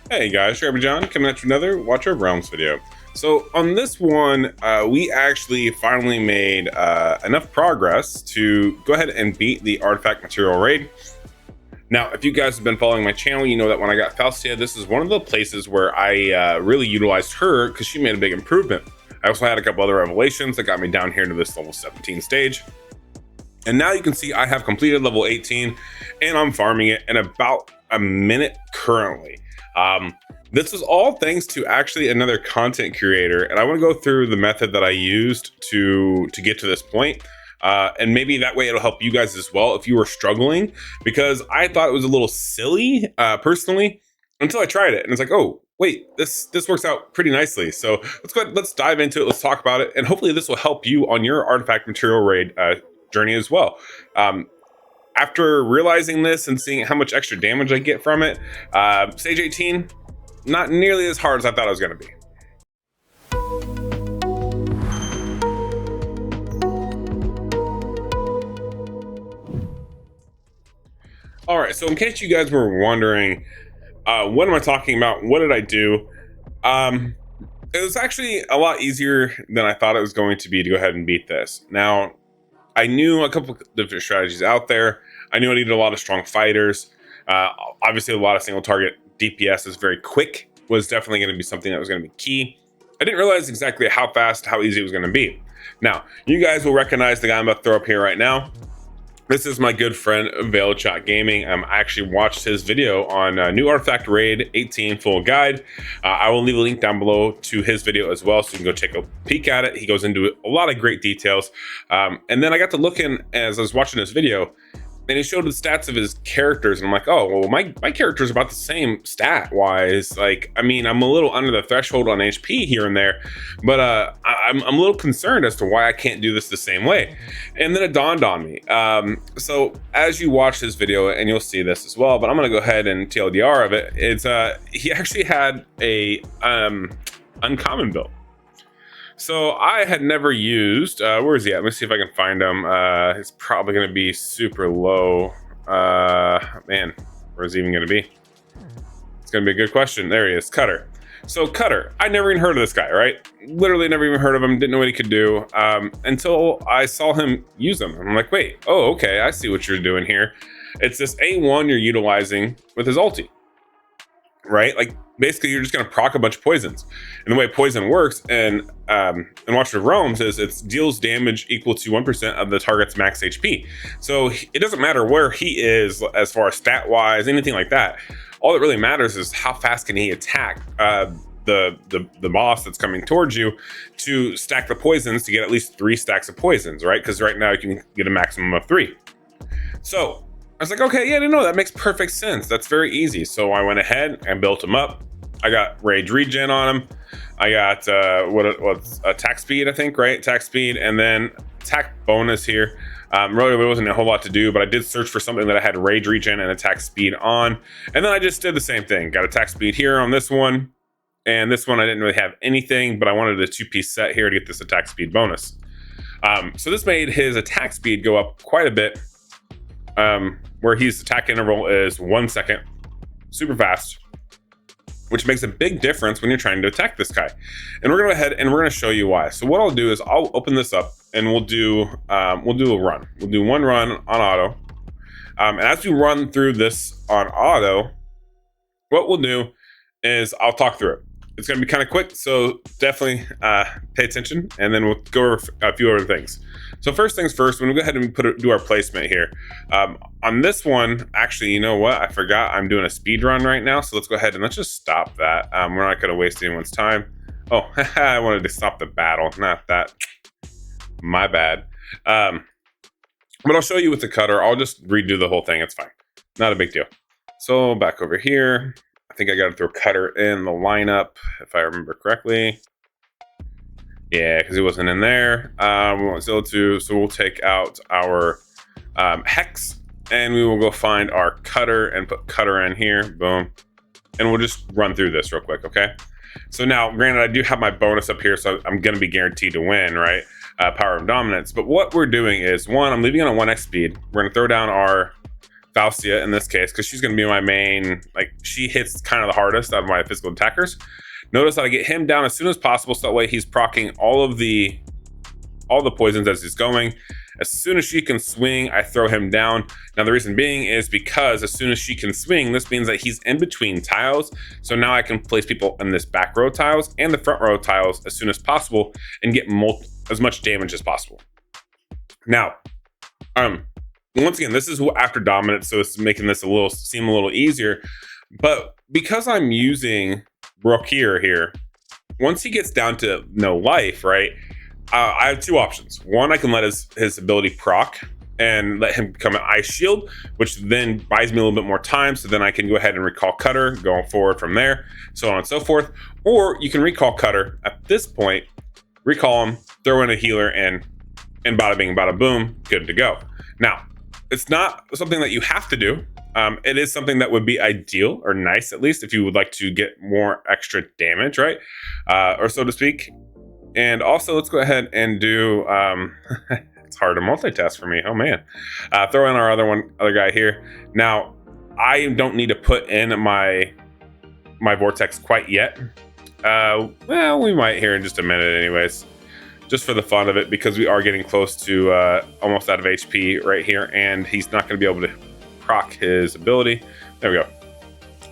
Hey guys, Trevor John coming at you another Watcher of Realms video. So on this one, we actually finally made enough progress to go ahead and beat the artifact material raid. Now, if you guys have been following my channel, you know that when I got Faustia, this is one of the places where I really utilized her because she made a big improvement. I also had a couple other revelations that got me down here to this level 17 stage. And now you can see I have completed level 18 and I'm farming it in about a minute currently. This is all thanks to actually another content creator, and I want to go through the method that I used to get to this point. And maybe that way it'll help you guys as well if you were struggling, because I thought it was a little silly personally until I tried it, and it's like, oh wait, this works out pretty nicely. So let's go ahead, let's dive into it, let's talk about it, and hopefully this will help you on your artifact material raid journey as well. After realizing this and seeing how much extra damage I get from it, stage 18, not nearly as hard as I thought it was going to be. All right, so in case you guys were wondering, what am I talking about? What did I do? It was actually a lot easier than I thought it was going to be to go ahead and beat this. Now, I knew a couple of different strategies out there. I knew I needed a lot of strong fighters. Obviously, a lot of single target DPS is very quick, was definitely going to be something that was going to be key. I didn't realize exactly how fast, how easy it was going to be. Now, you guys will recognize the guy I'm about to throw up here right now. This is my good friend Veiled Shot Gaming. I actually watched his video on New Artifact Raid 18 full guide. I will leave a link down below to his video as well, so you can go take a peek at it. He goes into a lot of great details. And then I got to looking as I was watching this video, and he showed the stats of his characters, and I'm like, oh, well, my character's about the same stat-wise. Like, I mean, I'm a little under the threshold on HP here and there, but I'm a little concerned as to why I can't do this the same way. And then it dawned on me. So as you watch this video, and you'll see this as well, but I'm gonna go ahead and TLDR of it. It's he actually had a uncommon build. So I had never used, where is he at? Let me see if I can find him. It's probably going to be super low. Man, where is he even going to be? It's going to be a good question. There he is, Cutter. So Cutter, I never even heard of this guy, right? Literally never even heard of him, didn't know what he could do, until I saw him use them. I'm like, wait, oh, okay, I see what you're doing here. It's this A1 you're utilizing with his ulti, right? Like, basically you're just going to proc a bunch of poisons. And the way poison works in Watcher of Realms is it deals damage equal to 1% of the target's max HP. So it doesn't matter where he is as far as stat wise, anything like that. All that really matters is how fast can he attack the boss that's coming towards you to stack the poisons to get at least 3 stacks of poisons, right? Because right now you can get a maximum of 3. So I was like, okay, yeah, no, that makes perfect sense. That's very easy. So I went ahead and built him up. I got rage regen on him. I got what's attack speed, I think, right? Attack speed, and then attack bonus here. Really, there wasn't a whole lot to do, but I did search for something that I had rage regen and attack speed on, and then I just did the same thing. Got attack speed here on this one, and this one I didn't really have anything, but I wanted a 2-piece set here to get this attack speed bonus. So this made his attack speed go up quite a bit. Where his attack interval is 1 second, super fast, which makes a big difference when you're trying to attack this guy. And we're gonna go ahead and we're gonna show you why. So what I'll do is I'll open this up and we'll do a run. We'll do one run on auto. And as we run through this on auto, what we'll do is I'll talk through it. It's gonna be kind of quick, so definitely pay attention, and then we'll go over a few other things. So first things first, when we go ahead and do our placement here. On this one, actually, you know what? I forgot I'm doing a speed run right now, so let's go ahead and let's just stop that. We're not going to waste anyone's time. Oh, I wanted to stop the battle, not that. My bad. But I'll show you with the cutter. I'll just redo the whole thing. It's fine. Not a big deal. So back over here. I think I got to throw cutter in the lineup, if I remember correctly. Yeah, because he wasn't in there. We want Zilla2, so we'll take out our Hex, and we will go find our cutter and put cutter in here. Boom. And we'll just run through this real quick, okay? So now, granted, I do have my bonus up here, so I'm going to be guaranteed to win, right? Power of Dominance. But what we're doing is, one, I'm leaving it on 1x speed. We're going to throw down our Faustia in this case, because she's going to be my main, like, she hits kind of the hardest out of my physical attackers. Notice that I get him down as soon as possible, so that way he's proccing all the poisons as he's going. As soon as she can swing, I throw him down. Now the reason being is because as soon as she can swing, this means that he's in between tiles. So now I can place people in this back row tiles and the front row tiles as soon as possible and get as much damage as possible. Now, once again, this is after dominance, so it's making this seem a little easier. But because I'm using Brokir here, once he gets down to no life, right? I have two options. One, I can let his ability proc and let him become an ice shield, which then buys me a little bit more time. So then I can go ahead and recall Cutter going forward from there, so on and so forth. Or you can recall Cutter at this point, recall him, throw in a healer, and bada bing, bada boom, good to go. Now, it's not something that you have to do. It is something that would be ideal or nice, at least, if you would like to get more extra damage, right? Or so to speak. And also, let's go ahead and do, it's hard to multitask for me. Oh man. Throw in our other guy here. Now, I don't need to put in my vortex quite yet. Well, we might here in just a minute anyways, just for the fun of it, because we are getting close to almost out of HP right here, and he's not going to be able to proc his ability. There we go.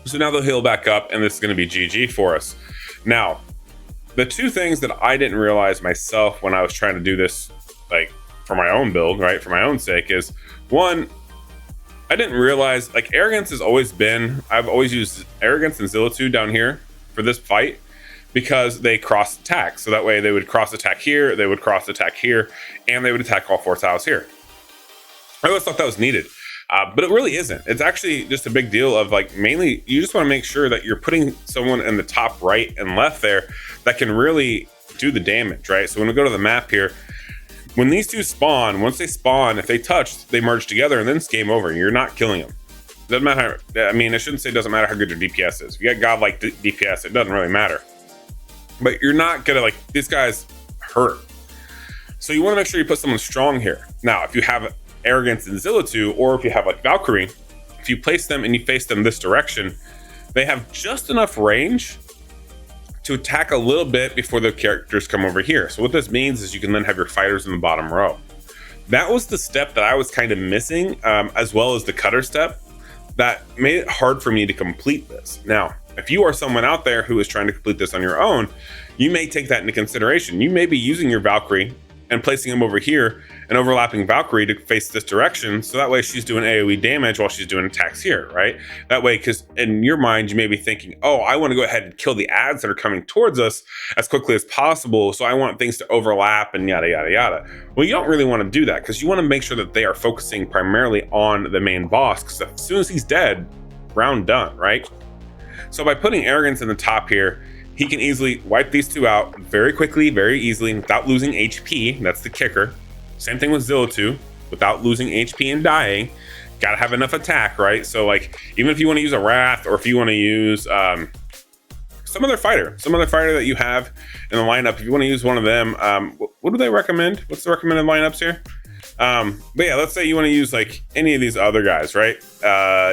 So now they'll heal back up, and this is going to be GG for us. Now, the two things that I didn't realize myself when I was trying to do this, like, for my own build, right, for my own sake, is one, I didn't realize, like, arrogance has always been, I've always used arrogance and zealitude down here for this fight because they cross attack. So that way they would cross attack here, they would cross attack here, and they would attack all four tiles here. I always thought that was needed. But it really isn't. It's actually just a big deal of, like, mainly you just want to make sure that you're putting someone in the top right and left there that can really do the damage, right? So when we go to the map here, when these two spawn, once they spawn, if they touch, they merge together, and then it's game over. You're not killing them. Doesn't matter. I mean, I shouldn't say it doesn't matter how good your DPS is. If you got godlike DPS, it doesn't really matter. But you're not gonna, like, these guys hurt. So you want to make sure you put someone strong here. Now, if you have arrogance and zealitude, or if you have, like, Valkyrie, if you place them and you face them this direction, they have just enough range to attack a little bit before the characters come over here. So what this means is you can then have your fighters in the bottom row. That was the step that I was kind of missing, as well as the cutter step, that made it hard for me to complete this. Now, if you are someone out there who is trying to complete this on your own, you may take that into consideration. You may be using your Valkyrie and placing him over here and overlapping Valkyrie to face this direction, so that way she's doing AoE damage while she's doing attacks here, right? That way, because in your mind you may be thinking, oh, I want to go ahead and kill the ads that are coming towards us as quickly as possible, so I want things to overlap and yada yada yada. Well, you don't really want to do that, because you want to make sure that they are focusing primarily on the main boss, because as soon as he's dead, round done, right? So by putting arrogance in the top here, he can easily wipe these two out very quickly, very easily, without losing HP. That's the kicker. Same thing with Zealotoo, without losing HP and dying. Gotta have enough attack, right? So, like, even if you want to use a Wrath, or if you want to use some other fighter that you have in the lineup, if you want to use one of them, what do they recommend? What's the recommended lineups here? But yeah, let's say you want to use, like, any of these other guys, right?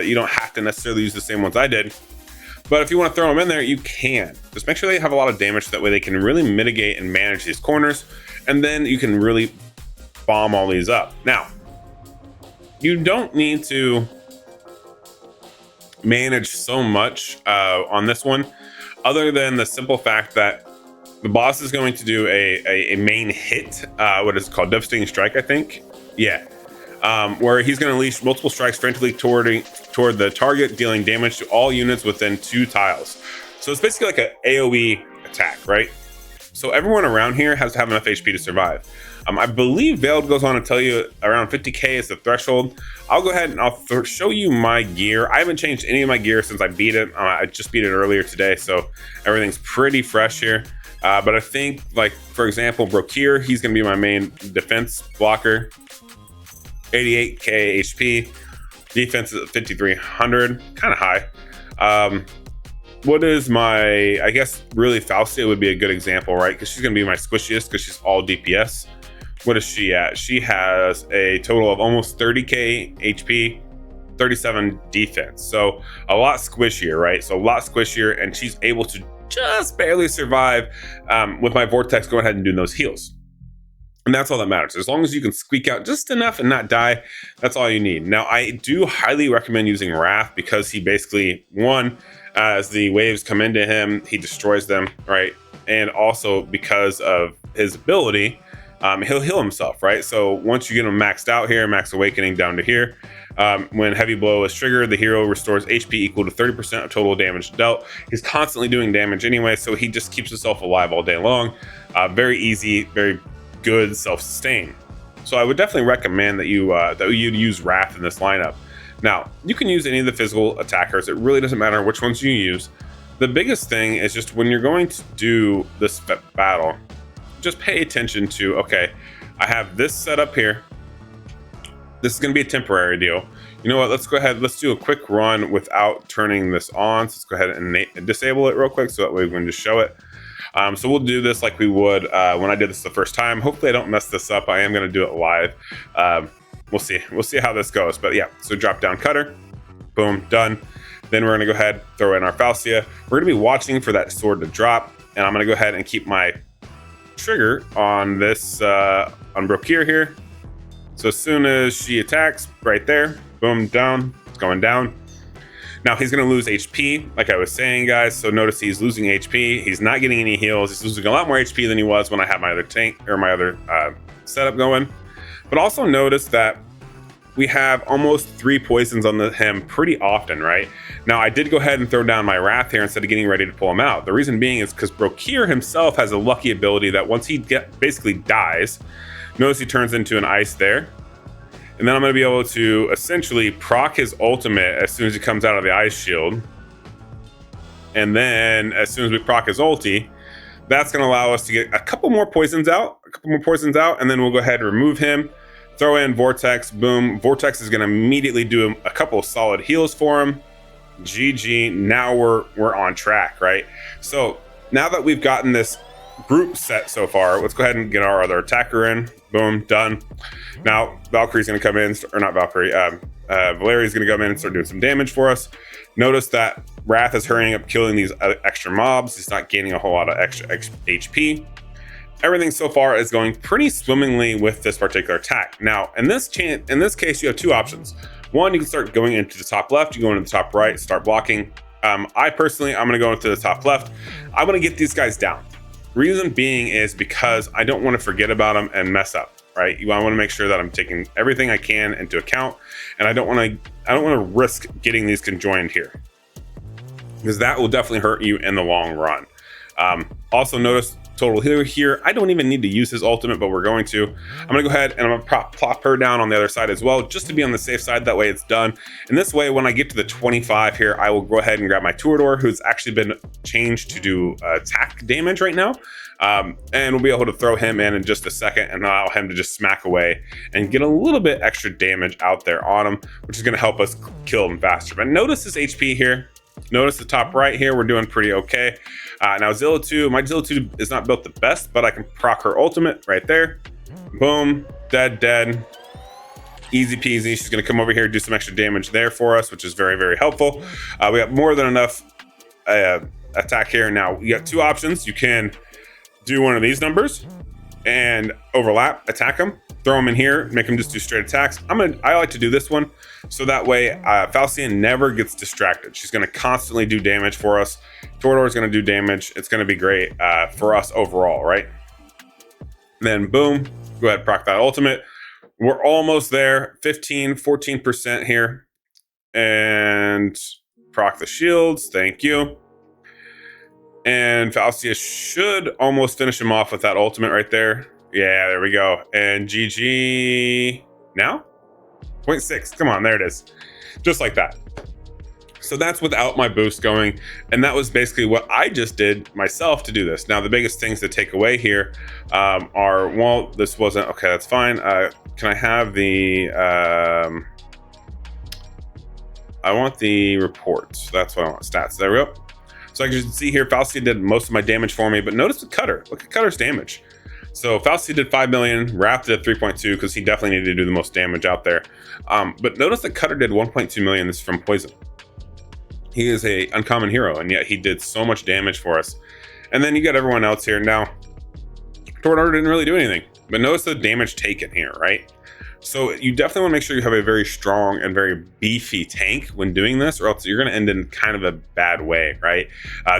You don't have to necessarily use the same ones I did. But if you want to throw them in there, you can. Just make sure they have a lot of damage, so that way they can really mitigate and manage these corners, and then you can really bomb all these up. Now, you don't need to manage so much on this one, other than the simple fact that the boss is going to do a main hit, what is it called? Devastating Strike, I think. Yeah. Where he's going to unleash multiple strikes frantically toward the target, dealing damage to all units within 2 tiles. So it's basically like an AoE attack, right? So everyone around here has to have enough HP to survive. I believe Veiled goes on to tell you around 50k is the threshold. I'll go ahead and I'll show you my gear. I haven't changed any of my gear since I beat it. I just beat it earlier today, so everything's pretty fresh here. But I think, like, for example, Brokir, he's going to be my main defense blocker. 88k HP, defense is at 5300, kind of high. What is my, I guess really Faustia would be a good example, right? Because she's going to be my squishiest, because she's all DPS. What is she at? She has a total of almost 30k HP, 37 defense. So a lot squishier, right? So a lot squishier, and she's able to just barely survive with my vortex going ahead and doing those heals. And that's all that matters. As long as you can squeak out just enough and not die, that's all you need. Now, I do highly recommend using Wrath because he basically, one, as the waves come into him, he destroys them, right? And also because of his ability, he'll heal himself, right? So once you get him maxed out here, max awakening down to here, when heavy blow is triggered, the hero restores HP equal to 30% of total damage dealt. He's constantly doing damage anyway, so he just keeps himself alive all day long. Very easy, very good self-sustain. So I would definitely recommend that you'd use Wrath in this lineup. Now, you can use any of the physical attackers. It really doesn't matter which ones you use. The biggest thing is just when you're going to do this battle, just pay attention to, okay, I have this set up here. This is going to be a temporary deal. You know what? Let's go ahead. Let's do a quick run without turning this on. So let's go ahead and disable it real quick so that way we can just show it. So we'll do this like we would when I did this the first time. Hopefully I don't mess this up. I am going to do it live. We'll see. We'll see how this goes. But yeah, so drop down cutter. Boom, done. Then we're going to go ahead, throw in our Falcia. We're going to be watching for that sword to drop. And I'm going to go ahead and keep my trigger on this, on Brokir here. So as soon as she attacks, right there, boom, down, it's going down. Now he's going to lose HP, like I was saying, guys. So notice he's losing HP. He's not getting any heals. He's losing a lot more HP than he was when I had my other tank or my other setup going. But also notice that we have almost 3 poisons on him pretty often, right? Now I did go ahead and throw down my Wrath here instead of getting ready to pull him out. The reason being is because Brokir himself has a lucky ability that once he basically dies, notice he turns into an ice there. And then I'm going to be able to essentially proc his ultimate as soon as he comes out of the ice shield. And then as soon as we proc his ulti, that's going to allow us to get a couple more poisons out, and then we'll go ahead and remove him, throw in Vortex, boom. Vortex is going to immediately do a couple of solid heals for him. GG, now we're on track, right? So now that we've gotten this group set so far, let's go ahead and get our other attacker in. Boom, done. Now Valkyrie's going to come in, or not Valkyrie, Valeria's going to come in and start doing some damage for us. Notice that Wrath is hurrying up killing these extra mobs. He's not gaining a whole lot of extra HP. Everything so far is going pretty swimmingly with this particular attack. Now, in this case, you have 2 options. One, you can start going into the top left. You go into the top right, start blocking. I personally, I'm going to go into the top left. I'm going to get these guys down. Reason being is because I don't want to forget about them and mess up, right? I want to make sure that I'm taking everything I can into account, and I don't want to risk getting these conjoined here, because that will definitely hurt you in the long run. Also notice total healer here. I don't even need to use his ultimate, but we're going to. I'm going to go ahead and I'm going to plop her down on the other side as well, just to be on the safe side. That way it's done. And this way, when I get to the 25 here, I will go ahead and grab my Toreador, who's actually been changed to do attack damage right now. And we'll be able to throw him in just a second and allow him to just smack away and get a little bit extra damage out there on him, which is going to help us kill him faster. But notice his HP here. Notice the top right here, we're doing pretty okay. Now Zilla 2, my Zilla 2 is not built the best, but I can proc her ultimate right there. Boom, dead. Easy peasy. She's gonna come over here, do some extra damage there for us, which is very, very helpful. We got more than enough attack here. Now, you got 2 options. You can do one of these numbers and overlap, attack them, throw them in here, make them just do straight attacks. I like to do this one, so that way Falcian never gets distracted. She's going to constantly do damage for us. Toreador is going to do damage. It's going to be great for us overall, right? Then boom, go ahead and proc that ultimate. We're almost there, 14% here. And proc the shields, thank you. And Falcia should almost finish him off with that ultimate right there. Yeah, there we go. And GG now? 0.6, come on, there it is. Just like that. So that's without my boost going. And that was basically what I just did myself to do this. Now, the biggest things to take away here are, well, this wasn't, okay, that's fine. Can I have the, I want the reports. That's what I want, stats, there we go. So like you can see here, Falcia did most of my damage for me, but notice the cutter. Look at cutter's damage. So Fauci did 5 million, Wrath did 3.2 because he definitely needed to do the most damage out there. But notice that Cutter did 1.2 million. This is from Poison. He is a uncommon hero, and yet he did so much damage for us. And then you got everyone else here. Now, Torador didn't really do anything, but notice the damage taken here, right? So you definitely want to make sure you have a very strong and very beefy tank when doing this, or else you're going to end in kind of a bad way, right?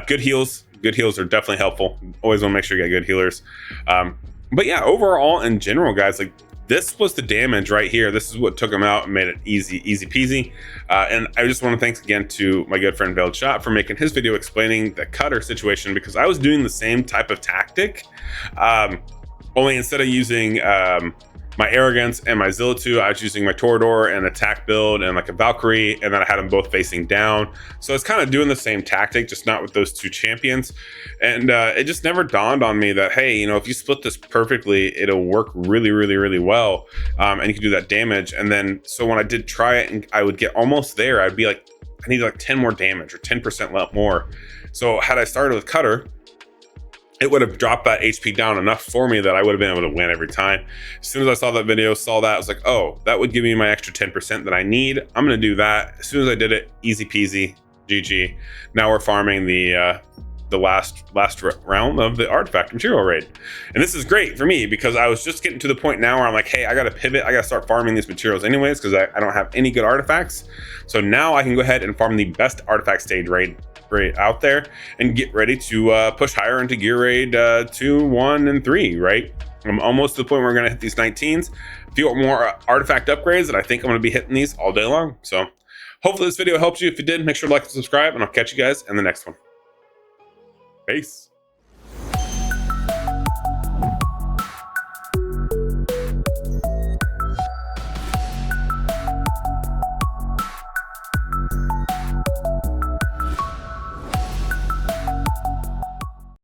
Good heals are definitely helpful. Always want to make sure you got good healers. But yeah, overall in general, guys, like this was the damage right here. This is what took him out and made it easy peasy. And I just want to thanks again to my good friend Veiled Shot for making his video explaining the Cutter situation, because I was doing the same type of tactic, only instead of using my Arrogance and my Zillitu, I was using my Torador and attack build and like a Valkyrie, and then I had them both facing down. So it's kind of doing the same tactic, just not with those two champions. And it just never dawned on me that, hey, you know, if you split this perfectly, it'll work really well, and you can do that damage. And then, so when I did try it and I would get almost there, I'd be like, I need like 10 more damage or 10% more. So had I started with Cutter, it would have dropped that HP down enough for me that I would have been able to win every time. As soon as I saw that video, I was like, oh, that would give me my extra 10% that I need. I'm gonna do that. As soon as I did it, easy peasy, GG. Now we're farming the last realm of the artifact material raid. And this is great for me because I was just getting to the point now where I'm like, hey, I gotta pivot. I gotta start farming these materials anyways because I don't have any good artifacts. So now I can go ahead and farm the best artifact stage raid out there and get ready to push higher into gear raid 2, 1, and 3, right? I'm almost to the point where we're gonna hit these 19s. A few more artifact upgrades, and I think I'm gonna be hitting these all day long. So hopefully this video helps you. If you did, make sure to like and subscribe, and I'll catch you guys in the next one. Peace.